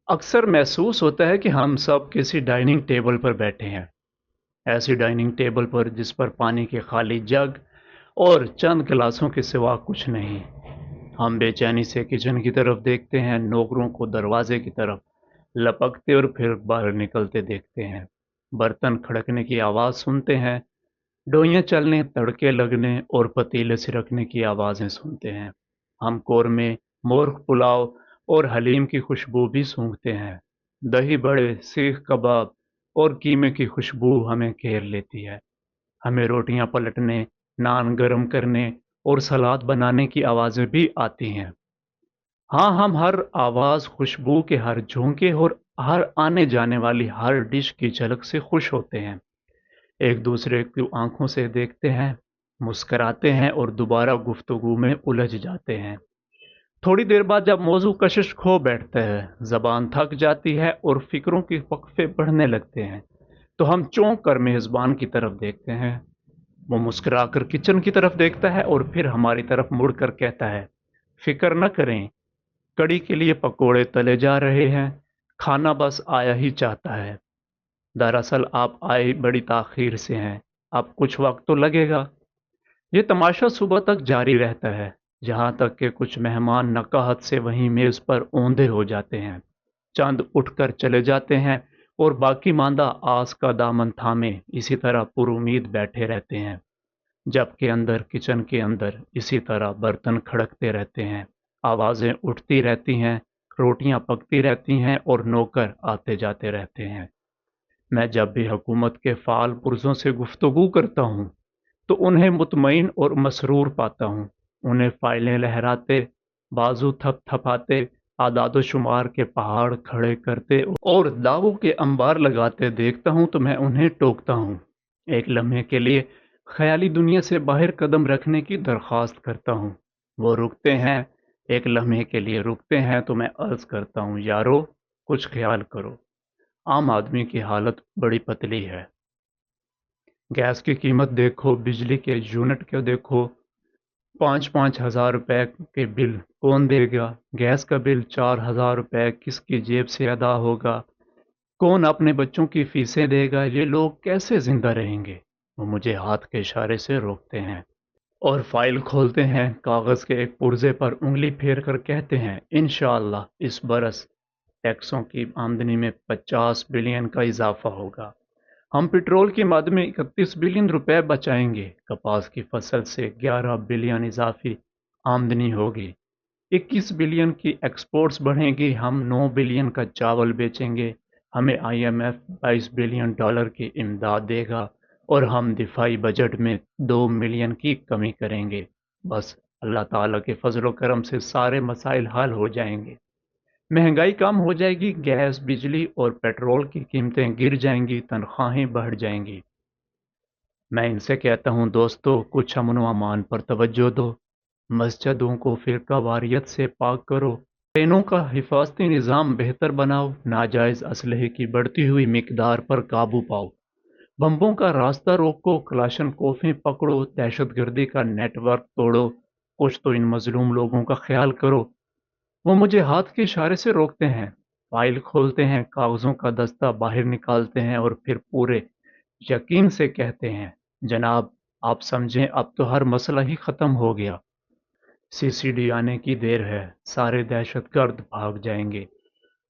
अक्सर महसूस होता है कि हम सब किसी डाइनिंग टेबल पर बैठे हैं। ऐसी डाइनिंग टेबल पर जिस पर पानी के खाली जग और चंद गिलासों के सिवा कुछ नहीं। हम बेचैनी से किचन की तरफ देखते हैं, नौकरों को दरवाजे की तरफ लपकते और फिर बाहर निकलते देखते हैं। बर्तन खड़कने की आवाज़ सुनते हैं, डोइयाँ चलने, तड़के लगने और पतीले सिरकने की आवाज़ें सुनते हैं। हम कौरमे, मोर्ग पुलाव और हलीम की खुशबू भी सूंघते हैं। दही बड़े, सीख कबाब और कीमे की खुशबू हमें घेर लेती है। हमें रोटियां पलटने, नान गरम करने और सलाद बनाने की आवाज़ें भी आती हैं। हाँ, हम हर आवाज़, खुशबू के हर झोंके और हर आने जाने वाली हर डिश की झलक से खुश होते हैं। एक दूसरे की आंखों से देखते हैं, मुस्कराते हैं और दोबारा गुफ्तगू में उलझ जाते हैं। थोड़ी देर बाद जब मौजू कशिश खो बैठता है, जबान थक जाती है और फिक्रों के वक्फे बढ़ने लगते हैं, तो हम चौंक कर मेज़बान की तरफ देखते हैं। वो मुस्कुराकर किचन की तरफ देखता है और फिर हमारी तरफ मुड़कर कहता है, फिक्र न करें, कड़ी के लिए पकोड़े तले जा रहे हैं, खाना बस आया ही चाहता है। दरअसल आप आए बड़ी ताख़ीर से हैं, अब कुछ वक्त तो लगेगा। ये तमाशा सुबह तक जारी रहता है, जहाँ तक कि कुछ मेहमान नकाहत से वहीं मेज़ पर औंधे हो जाते हैं। चंद उठकर चले जाते हैं और बाकी मांदा आस का दामन थामे इसी तरह पुरुमीद बैठे रहते हैं। जबकि अंदर किचन के अंदर इसी तरह बर्तन खड़कते रहते हैं, आवाज़ें उठती रहती हैं, रोटियां पकती रहती हैं और नौकर आते जाते रहते हैं। मैं जब भी हुकूमत के फ़ाल पुरज़ों से गुफ्तगू करता हूँ, तो उन्हें मुतमईन और मसरूर पाता हूँ। उन्हें फ़ाइलें लहराते, बाजू थपथपाते, आदाद-ओ-शुमार के पहाड़ खड़े करते और दावों के अंबार लगाते देखता हूँ तो मैं उन्हें टोकता हूँ। एक लम्हे के लिए ख़याली दुनिया से बाहर कदम रखने की दरख्वास्त करता हूँ। वो रुकते हैं, एक लम्हे के लिए रुकते हैं तो मैं अर्ज़ करता हूँ, यारो कुछ ख़याल करो। आम आदमी की हालत बड़ी पतली है। गैस की कीमत देखो, बिजली के यूनिट को देखो, 5-5 हज़ार रुपए के बिल कौन देगा? गैस का बिल 4,000 रुपए किसकी जेब से अदा होगा? कौन अपने बच्चों की फीसें देगा? ये लोग कैसे जिंदा रहेंगे? वो मुझे हाथ के इशारे से रोकते हैं और फाइल खोलते हैं, कागज़ के एक पुर्जे पर उंगली फेर कर कहते हैं, इंशाअल्लाह इस बरस टैक्सों की आमदनी में 50 बिलियन का इजाफा होगा। हम पेट्रोल की मद में 31 बिलियन रुपए बचाएंगे, कपास की फसल से 11 बिलियन इजाफी आमदनी होगी, 21 बिलियन की एक्सपोर्ट्स बढ़ेंगी, हम 9 बिलियन का चावल बेचेंगे, हमें आईएमएफ 22 बिलियन डॉलर की इमदाद देगा और हम दिफाई बजट में 2 मिलियन की कमी करेंगे। बस अल्लाह ताला के फजलो करम से सारे मसाइल हल हो जाएंगे। महंगाई कम हो जाएगी, गैस, बिजली और पेट्रोल की कीमतें गिर जाएंगी, तनख्वाहें बढ़ जाएंगी। मैं इनसे कहता हूँ, दोस्तों कुछ अमन व अमान पर तवज्जो दो, मस्जिदों को फ़िरका वारियत से पाक करो, ट्रेनों का हिफाजती निज़ाम बेहतर बनाओ, नाजायज़ असलहे की बढ़ती हुई मिकदार पर काबू पाओ, बम्बों का रास्ता रोको, क्लाशनकोफ़ें पकड़ो, दहशतगर्दी का नेटवर्क तोड़ो, कुछ तो इन मज़लूम लोगों का ख्याल करो। वो मुझे हाथ के इशारे से रोकते हैं, फाइल खोलते हैं, कागज़ों का दस्ता बाहर निकालते हैं और फिर पूरे यकीन से कहते हैं, जनाब आप समझें अब तो हर मसला ही ख़त्म हो गया। सीसीडी आने की देर है, सारे दहशतगर्द भाग जाएंगे।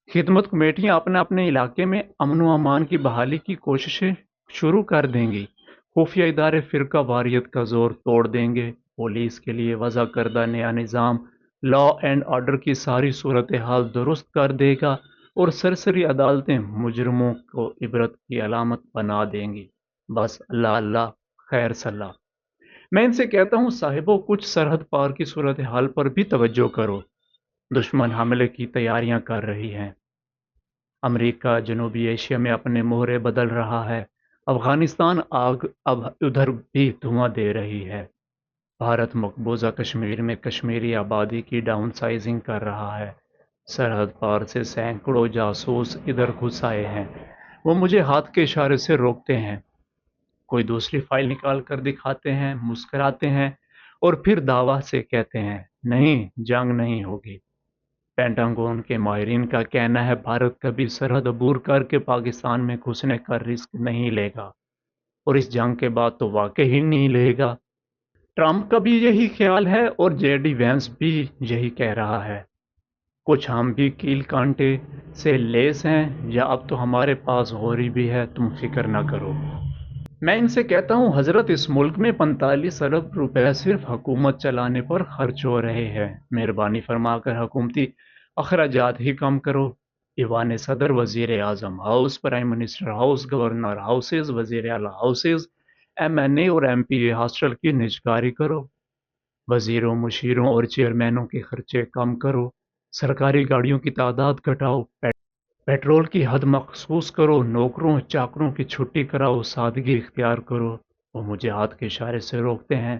खिदमत कमेटियां अपने अपने इलाके में अमन व अमान की बहाली की कोशिशें शुरू कर देंगी। खुफिया इदारे फ़िरका वारियत का ज़ोर तोड़ देंगे। पुलिस के लिए वज़ा करदा नया निज़ाम लॉ एंड ऑर्डर की सारी सूरत हाल दुरुस्त कर देगा और सरसरी अदालतें मुजरमों को इबरत की अलामत बना देंगी। बस अल्लाह अल्लाह खैर सल्ला। मैं इनसे कहता हूँ, साहिबो कुछ सरहद पार की सूरत हाल पर भी तवज्जो करो। दुश्मन हमले की तैयारियां कर रही हैं। अमेरिका जनूबी एशिया में अपने मोहरे बदल रहा है। अफगानिस्तान आग अब उधर भी धुआं दे रही है। भारत मकबूजा कश्मीर में कश्मीरी आबादी की डाउन साइजिंग कर रहा है। सरहद पार से सैकड़ों जासूस इधर घुस आए हैं। वो मुझे हाथ के इशारे से रोकते हैं, कोई दूसरी फाइल निकाल कर दिखाते हैं, मुस्कुराते हैं और फिर दावा से कहते हैं, नहीं जंग नहीं होगी, पेंटागन के माहिरीन का कहना है भारत कभी सरहद अबूर करके पाकिस्तान में घुसने का रिस्क नहीं लेगा, और इस जंग के बाद तो वाकई ही नहीं लेगा। ट्रंप का भी यही ख्याल है और जेडी वैंस भी यही कह रहा है। कुछ हम भी कील कांटे से लेस हैं, या अब तो हमारे पास होरी भी है, तुम फिक्र ना करो। मैं इनसे कहता हूँ हजरत, इस मुल्क में 45 अरब रुपए सिर्फ हुकूमत चलाने पर खर्च हो रहे हैं। मेहरबानी फरमाकर हुकूमती अखराजात ही कम करो। ईवान सदर, वजीर आजम house, prime minister house, governor houses, वजीर आला हाउसेज, MNA और MPA हॉस्टल की निजकारी करो। वजीरों, मुशीरों और चेयरमैनों के खर्चे कम करो। सरकारी गाड़ियों की तादाद घटाओ। पेट्रोल की हद मखसूस करो। नौकरों चाकरों की छुट्टी कराओ। सादगी इख्तियार करो। वो मुझे हाथ के इशारे से रोकते हैं,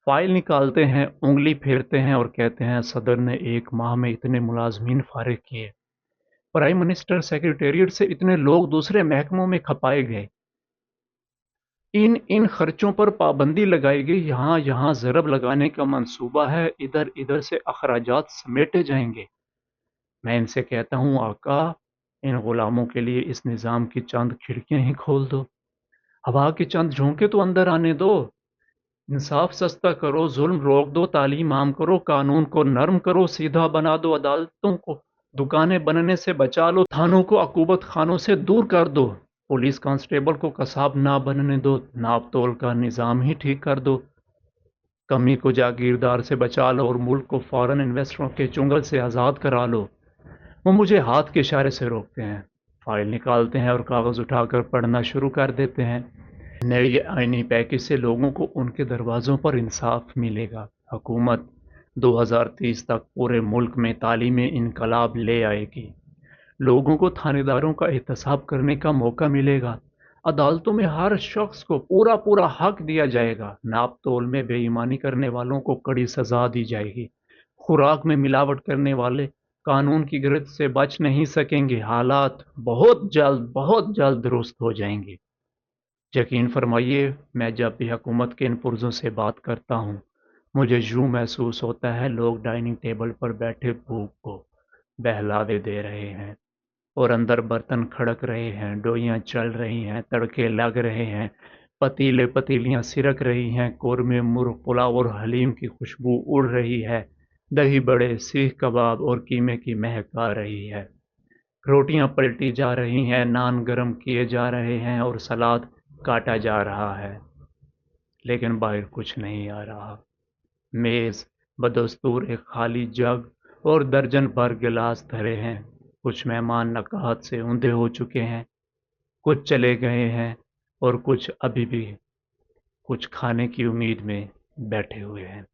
फाइल निकालते हैं, उंगली फेरते हैं और कहते हैं सदर ने 1 माह में इतने मुलाजमीन फारिग किए, प्राइम मिनिस्टर सेक्रेटेरिएट से इतने लोग दूसरे महकमों में खपाए गए, इन इन खर्चों पर पाबंदी लगाई गई, यहाँ यहाँ ज़रब लगाने का मंसूबा है, इधर इधर से अखराजात समेटे जाएंगे। मैं इनसे कहता हूँ आका, इन गुलामों के लिए इस निज़ाम की चंद खिड़कियां ही खोल दो, हवा के चंद झोंके तो अंदर आने दो। इंसाफ सस्ता करो, जुल्म रोक दो, तालीम आम करो, कानून को नरम करो, सीधा बना दो, अदालतों को दुकानें बनने से बचा लो, थानों को अकूबत खानों से दूर कर दो, पुलिस कांस्टेबल को कसाब ना बनने दो, नाप तोल का निज़ाम ही ठीक कर दो, कमी को जागीरदार से बचा लो और मुल्क को फॉरेन इन्वेस्टरों के चुंगल से आज़ाद करा लो। वो मुझे हाथ के इशारे से रोकते हैं, फाइल निकालते हैं और कागज़ उठाकर पढ़ना शुरू कर देते हैं। नई आईनी पैकेज से लोगों को उनके दरवाज़ों पर इंसाफ मिलेगा। हुकूमत 2030 तक पूरे मुल्क में तालीमी इनकलाब ले आएगी। लोगों को थानेदारों का एहतसाब करने का मौका मिलेगा। अदालतों में हर शख्स को पूरा पूरा हक दिया जाएगा। नाप तोल में बेईमानी करने वालों को कड़ी सजा दी जाएगी। खुराक में मिलावट करने वाले कानून की गिरफ्त से बच नहीं सकेंगे। हालात बहुत जल्द दुरुस्त हो जाएंगे। यकीन फरमाइए, मैं जब भी हुकूमत के इन पुरजों से बात करता हूँ, मुझे यूँ महसूस होता है लोग डाइनिंग टेबल पर बैठे भूख को बहलावे दे रहे हैं और अंदर बर्तन खड़क रहे हैं, डोइयाँ चल रही हैं, तड़के लग रहे हैं, पतीले पतीलियाँ सिरक रही हैं, कोरमे, मुर्ग, पुलाव और हलीम की खुशबू उड़ रही है, दही बड़े, सीख कबाब और कीमे की महक आ रही है, रोटियां पलटी जा रही हैं, नान गरम किए जा रहे हैं और सलाद काटा जा रहा है, लेकिन बाहर कुछ नहीं आ रहा। मेज़ बदस्तूर एक खाली जग और दर्जन भर गिलास धरे हैं। कुछ मेहमान नकाहत से ऊंधे हो चुके हैं, कुछ चले गए हैं और कुछ अभी भी कुछ खाने की उम्मीद में बैठे हुए हैं।